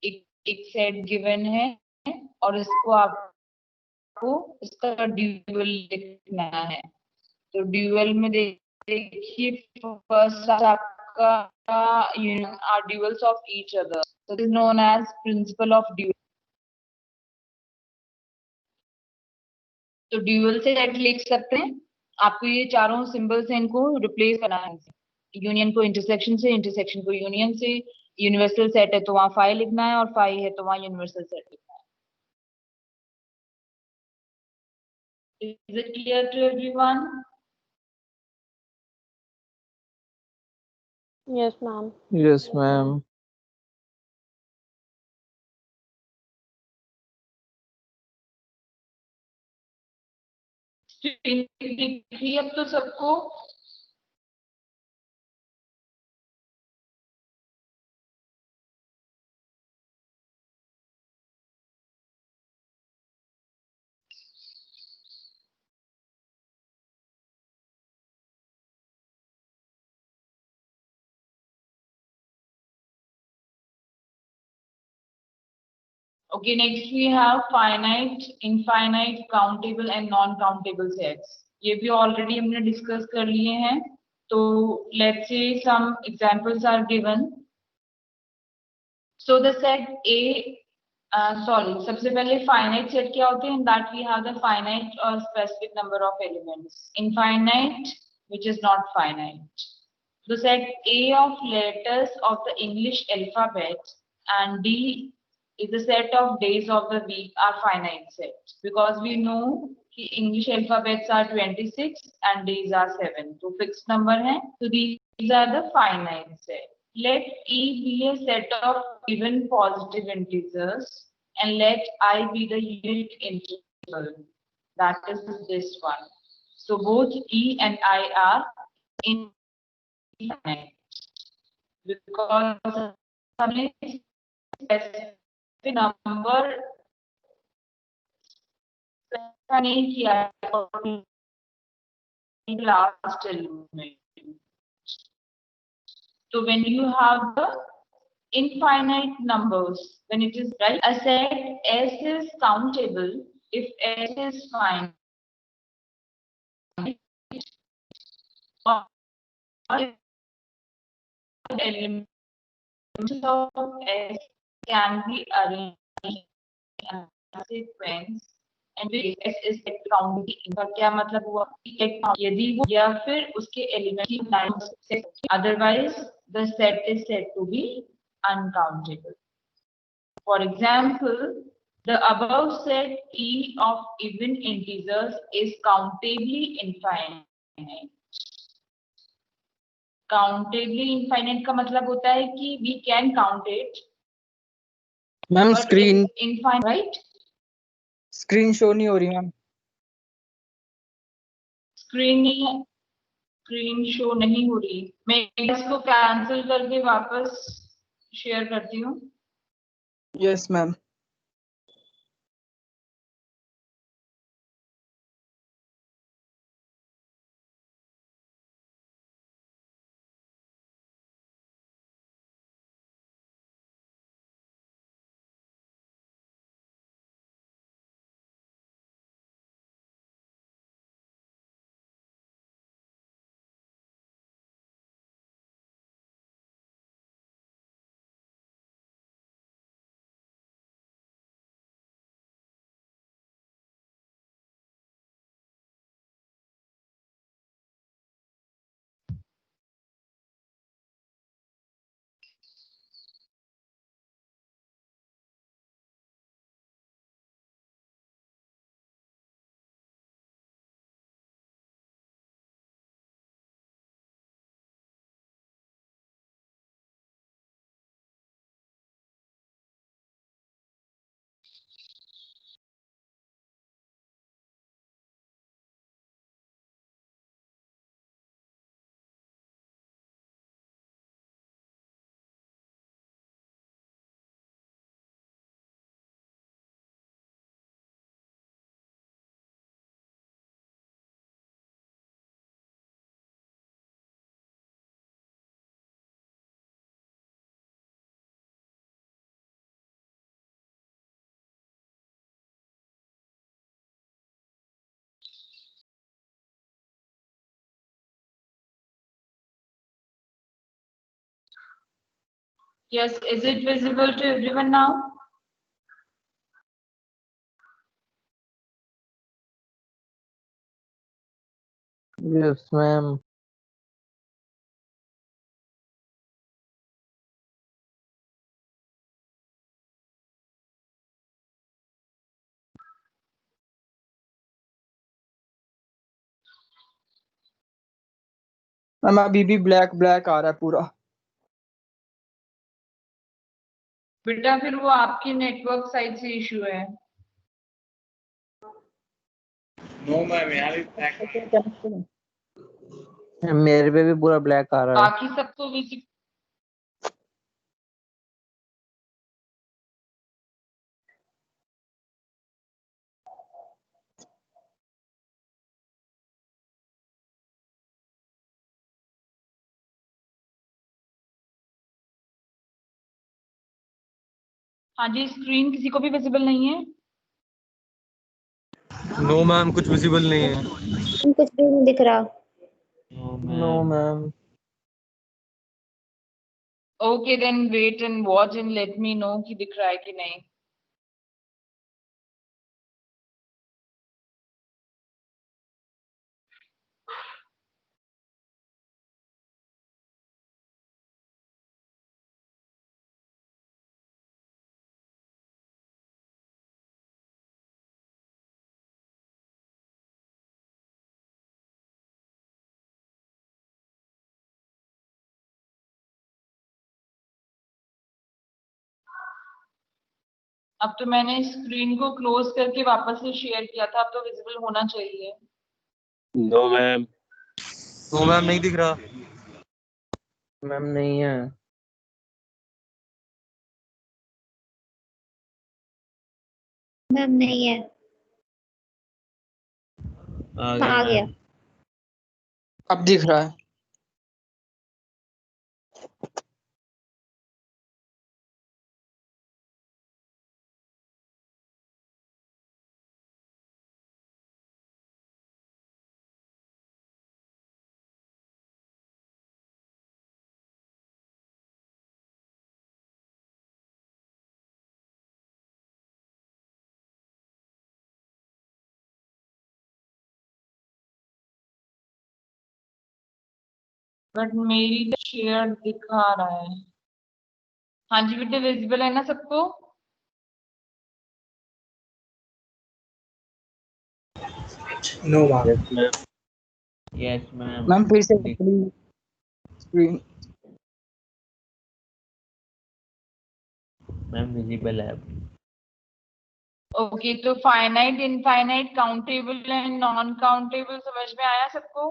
एक सेट गिवन है और इसको आपको इसका ड्यूअल लिखना है। तो ड्यूअल में देखिए, फर्स्ट आपका union are duals of each other, so this is known as principle of dual। तो ड्यूअल से सेट लिख सकते हैं। आपको ये चारों सिंबल्स हैं, इनको रिप्लेस करना है। यूनियन को इंटरसेक्शन से, इंटरसेक्शन को यूनियन से। यूनिवर्सल सेट है तो वहां फाई लिखना है, और फाई है तो वहां यूनिवर्सल सेट लिखना है। Is it clear to everyone? Yes, ma'am. Yes, ma'am. अब तो सबको Okay, next we have finite, infinite, countable and non-countable sets. ये भी already हमने discuss कर लिए हैं। तो let's say some examples are given. So the set A, sorry, सबसे पहले finite set क्या होते हैं? That we have the finite or specific number of elements. Infinite, which is not finite. The set A of letters of the English alphabet and D is the set of days of the week are finite set, because we know कि English alphabets are 26 and days are 7, तो fixed number है, so these are the finite set. Let E be a set of even positive integers and let I be the unit interval, that is this one. So both E and I are infinite because हमने specific number नहीं किया last element. So when you have the infinite numbers, when it is right, a set S is countable if S is finite, or if elements of S can be arranged in a sequence and S is countable। इनका क्या मतलब हुआ? यदि वो या फिर उसके element की line, otherwise the set is said to be uncountable. For example, the above set E of even integers is countably infinite. Countably infinite का मतलब होता है कि we can count it, ma'am but screen it's infinite, right? Screen show नहीं हो रही ma'am. Screen show नहीं हो रही। मैं इसको कैंसिल करके वापस शेयर करती हूँ। Yes ma'am. Yes, is it visible to everyone now? Yes, ma'am. Ma'am अभी भी ब्लैक ब्लैक आ रहा है पूरा। बेटा फिर वो आपकी नेटवर्क साइड से इशू है। नो मैम, यहाँ भी ब्लैक। मेरे पे भी पूरा ब्लैक आ रहा है। बाकी सबको विजिट हाँ जी, स्क्रीन किसी को भी विजिबल नहीं है? नो मैम, कुछ विजिबल नहीं है। कुछ भी नहीं दिख रहा। No ma'am. Okay then wait and watch and let me know कि दिख रहा है कि नहीं। अब तो मैंने स्क्रीन को क्लोज करके वापस से शेयर किया था, अब तो विजिबल होना चाहिए। No ma'am. नो मैम, नहीं दिख रहा। मैम नहीं है। मैम नहीं है। आ गया। अब दिख रहा है। बट मेरी शेयर दिखा रहा है। हाँ जी बेटे, विजिबल है ना सबको? No ma'am. Yes ma'am. Yes ma'am. Ma'am फिर से स्क्रीन। मैम विजिबल है। ओके, तो finite, infinite, countable and non countable समझ में आया सबको?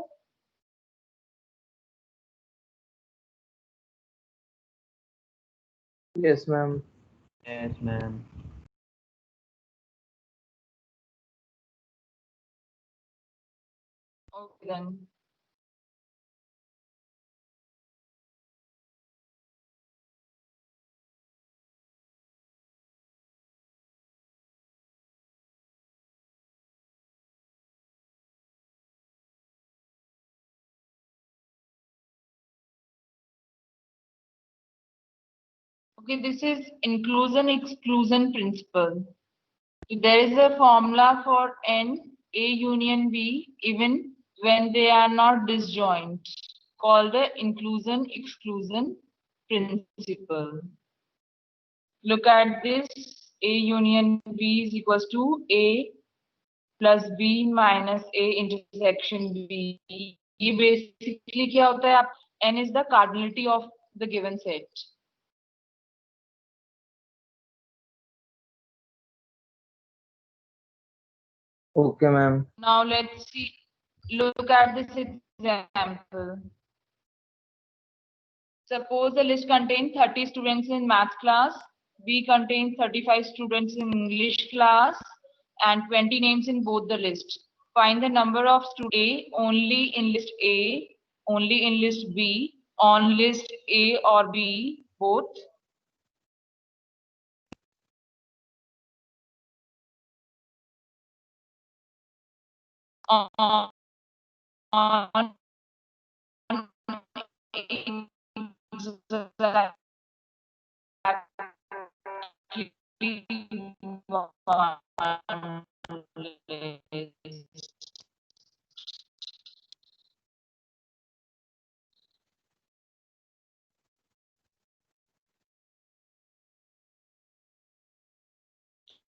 Yes ma'am. Yes ma'am. Okay then. Okay, this is inclusion exclusion principle. So there is a formula for N, A union B, even when they are not disjoint, called the inclusion exclusion principle. Look at this. A union B is equals to A plus B minus A intersection B. ये basically क्या होता है? आप N is the cardinality of the given set. Okay ma'am. Now let's see. Look at this example. Suppose the list contains 30 students in math class, B contains 35 students in English class, and 20 names in both the list. Find the number of students A only in list A, only in list B, on list A or B, both. On So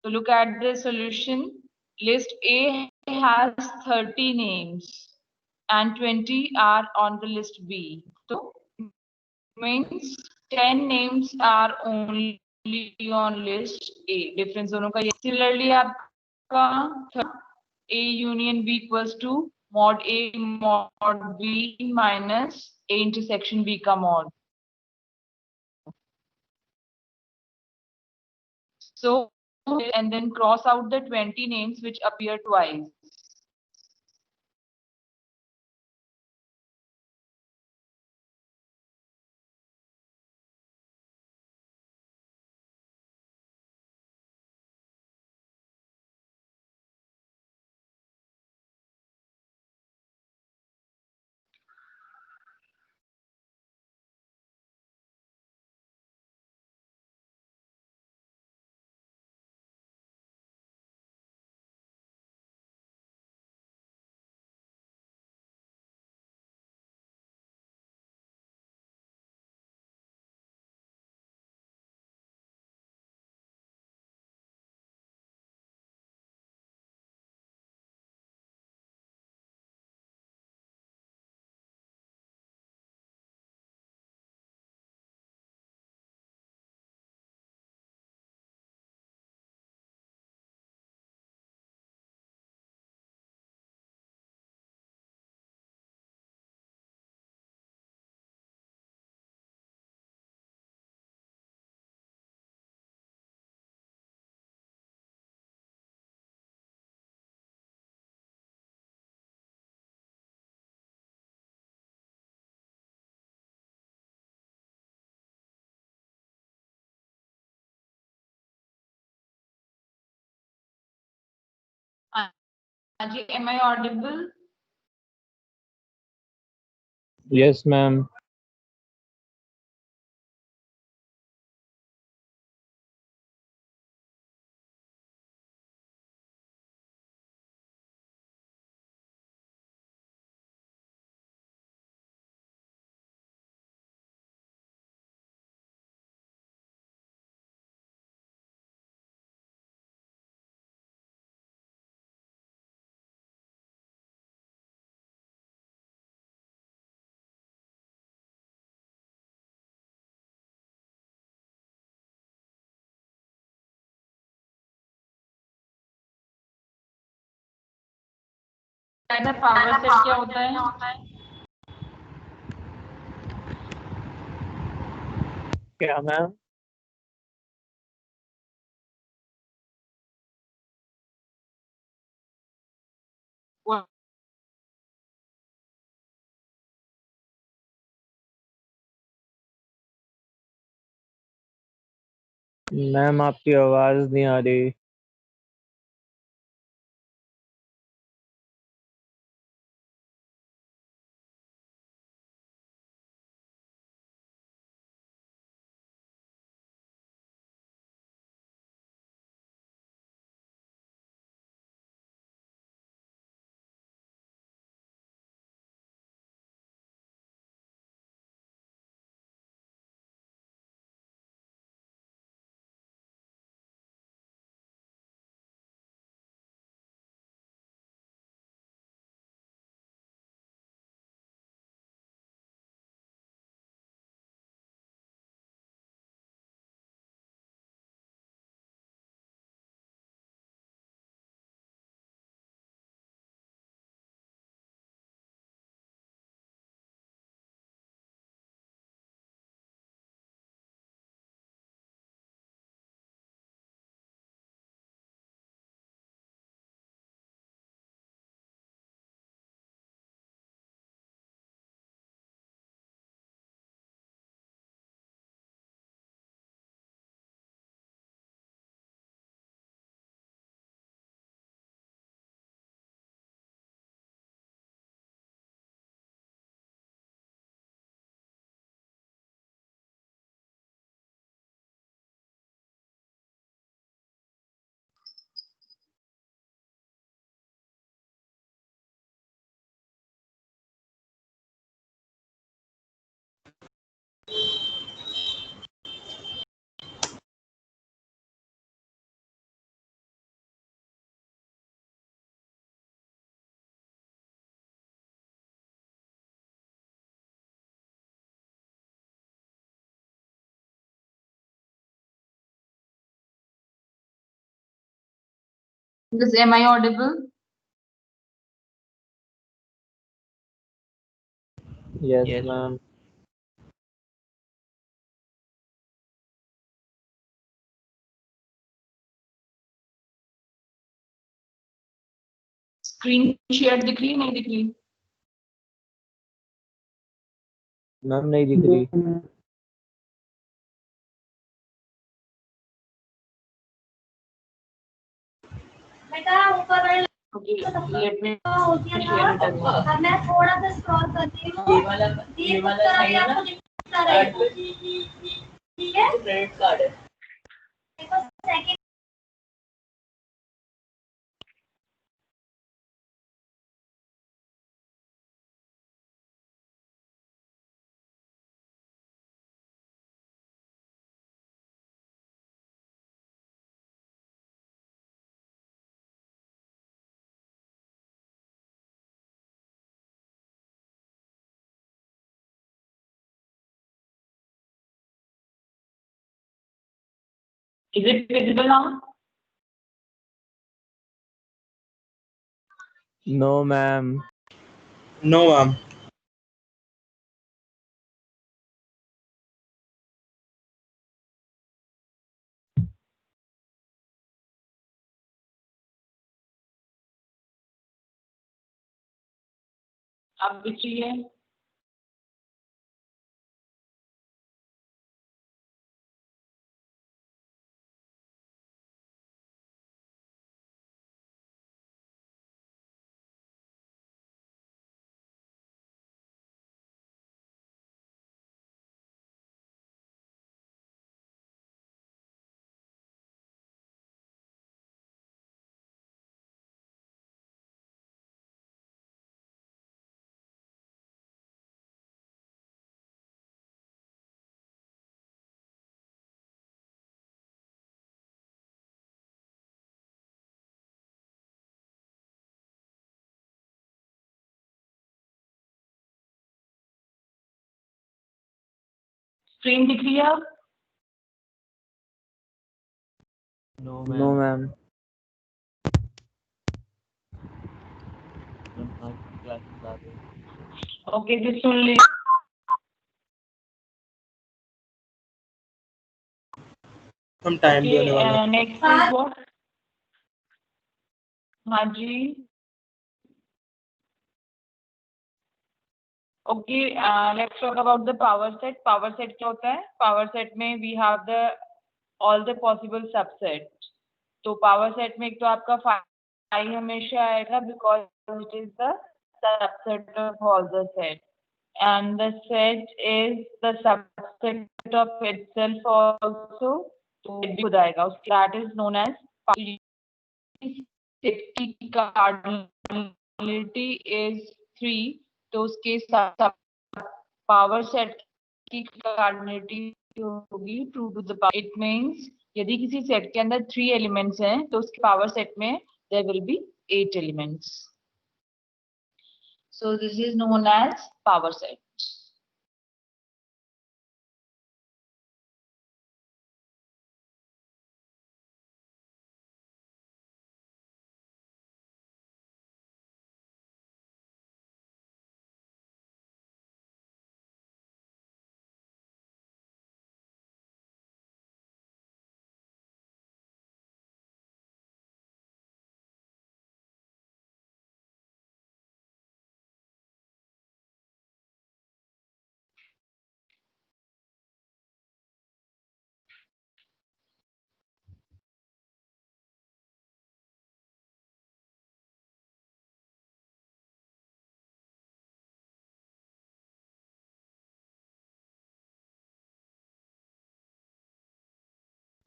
look at the solution. List A has 30 names and 20 are on the list B. So means 10 names are only on list A. Difference दोनों का ये. Similarly आपका A union B equals to mod A mod B minus A intersection B का mod. So and then cross out the 20 names which appear twice. Aji, am I audible? Yes, ma'am. Power set क्या होता है? क्या ma'am? Ma'am आपकी आवाज नहीं आ रही. Am I audible? Yes, ma'am. Screen share दिख रही है, नहीं दिख रही? मैम नहीं दिख रही। Okay, let me share it again. अब मैं थोड़ा सा स्क्रॉल करती हूँ, ये वाला है ना, ठीक है, क्रेडिट कार्ड है, देखो second. Is it visible now? No, ma'am. No, ma'am. अब दिख रही है? स्क्रीन दिख रही है अब? No, ma'am. Okay, just only. हम टाइम भी होने वाला है। Next is what? हाँ जी। Okay, let's talk about the power set. Power set क्या होता है? Power set में we have the all the possible subsets. तो power set में एक तो आपका phi हमेशा आएगा because it is the subset of all the sets. And the set is the subset of itself also. तो it भी खुद आएगा। That is known as set की cardinality is 3. तो उसके साथ पावर सेट की cardinality होगी 2 to the power. It means यदि किसी सेट के अंदर 3 एलिमेंट्स हैं तो उसके पावर सेट में there will be 8 elements. So this is known as power set.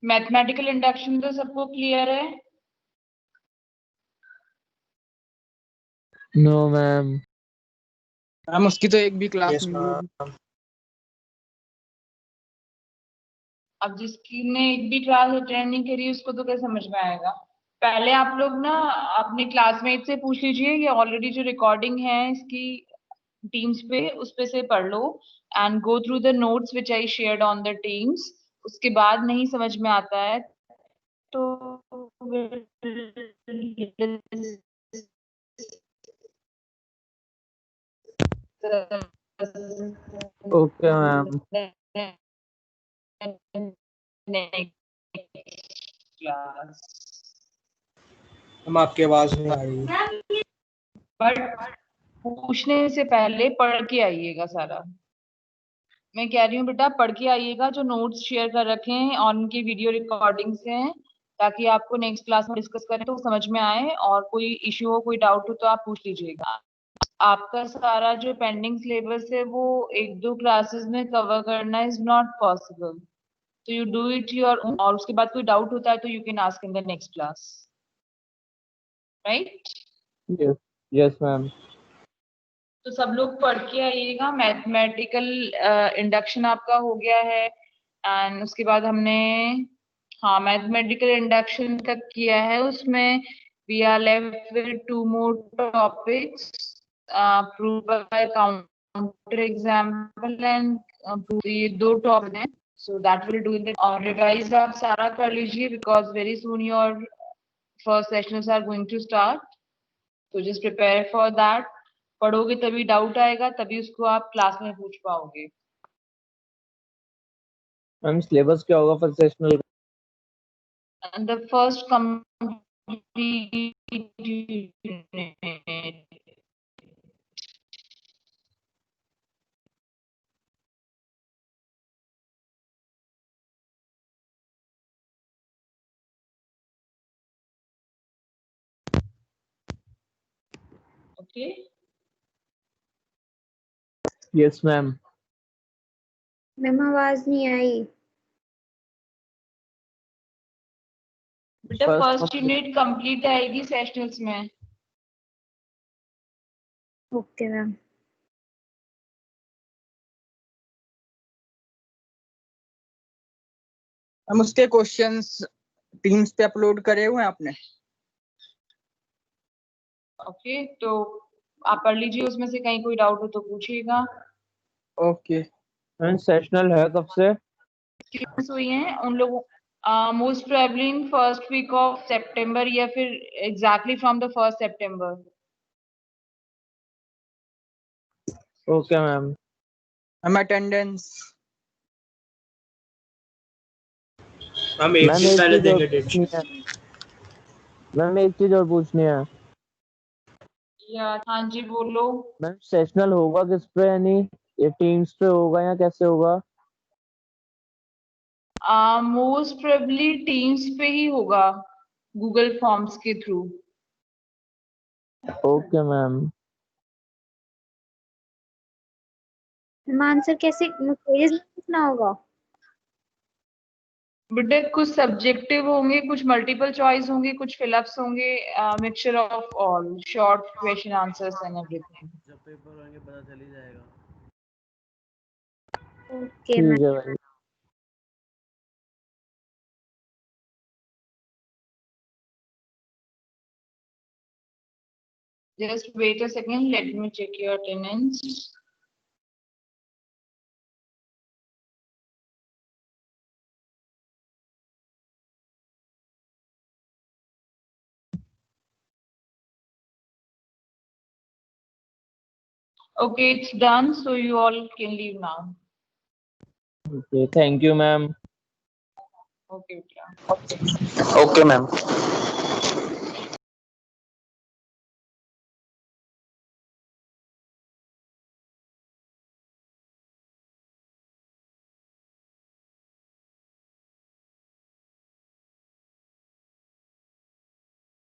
Mathematical induction तो सबको क्लियर है? No, ma'am. मैम उसकी तो एक भी क्लास Yes, नहीं हुई। ma'am. अब जिसकी ने एक भी क्लास अटेंड नहीं करी उसको तो क्या समझ में आएगा? पहले आप लोग ना अपने क्लासमेट से पूछ लीजिए, ये ऑलरेडी जो रिकॉर्डिंग है इसकी टीम्स पे उस पे से पढ़ लो and go through the notes which I shared on the Teams. उसके बाद नहीं समझ में आता है तो ओके मैम। क्लास हम आपकी आवाज नहीं आ रही। बट पूछने से पहले पढ़ के आइएगा सारा। मैं कह रही हूँ बेटा पढ़ के आइएगा, जो नोट्स शेयर कर रखे हैं और उनकी वीडियो रिकॉर्डिंग्स हैं, ताकि आपको नेक्स्ट क्लास में डिस्कस करें तो समझ में आए, और कोई इश्यू हो कोई डाउट हो तो आप पूछ लीजिएगा। आपका सारा जो पेंडिंग सिलेबस है वो 1-2 क्लासेस में कवर करना इज नॉट पॉसिबल, तो यू डू इट योर, और उसके बाद कोई डाउट होता है तो you can ask in the next class, right? Yes yes ma'am. तो सब लोग पढ़ के आइएगा। मैथमेटिकल इंडक्शन आपका हो गया है, एंड उसके बाद हमने हाँ मैथमेटिकल इंडक्शन तक किया है। उसमें we are left with 2 more topics, prove by counter example and ये 2 टॉपिक हैं, so that will do in the, और रिवाइज आप सारा कर लीजिए because very soon your first sessions are going to start, तो जस्ट प्रिपेयर फॉर दैट। पढ़ोगे तभी डाउट आएगा, तभी उसको आप क्लास में पूछ पाओगे। मैम सिलेबस क्या होगा first sessional? And the first complete unit. Okay. Yes ma'am. Ma'am आवाज नहीं आई। बेटा फर्स्ट यूनिट कंप्लीट आएगी सेशनल्स में। Okay ma'am. हम उसके क्वेश्चंस टीम्स पे अपलोड करे हुए हैं आपने? ओके, तो आप पढ़ लीजिए, उसमें से कहीं कोई डाउट हो तो पूछिएगा। ओके मैम सेशनल है कब से? क्लास हुई हैं उन लोगों, most probably in first week of September या फिर exactly from the 1st September. Okay ma'am. हम अटेंडेंस हम एक मैम दिन एक पहले चीज और देंगे डेट पूछनी शीट। है। मैम एक चीज और पूछनी है। या हाँ जी बोलो। मैम सेशनल होगा किस पे, यानी ये टीम्स पे होगा या कैसे होगा? मोस्ट प्रोबेबली टीम्स पे ही होगा, गूगल फॉर्म्स के through. Okay ma'am. Ma'am answer कैसे पेज लिखना होगा? बेटे कुछ सब्जेक्टिव होंगे, कुछ मल्टीपल चॉइस होंगे, कुछ फिलअप्स होंगे, mixture of all, short question answers and everything. जब पेपर होंगे पता चल ही जाएगा। ओके ठीक मैम। है भाई। Just wait a second, let me check your attendance. Okay, it's done, so you all can leave now. Okay, thank you ma'am. Okay, okay ma'am.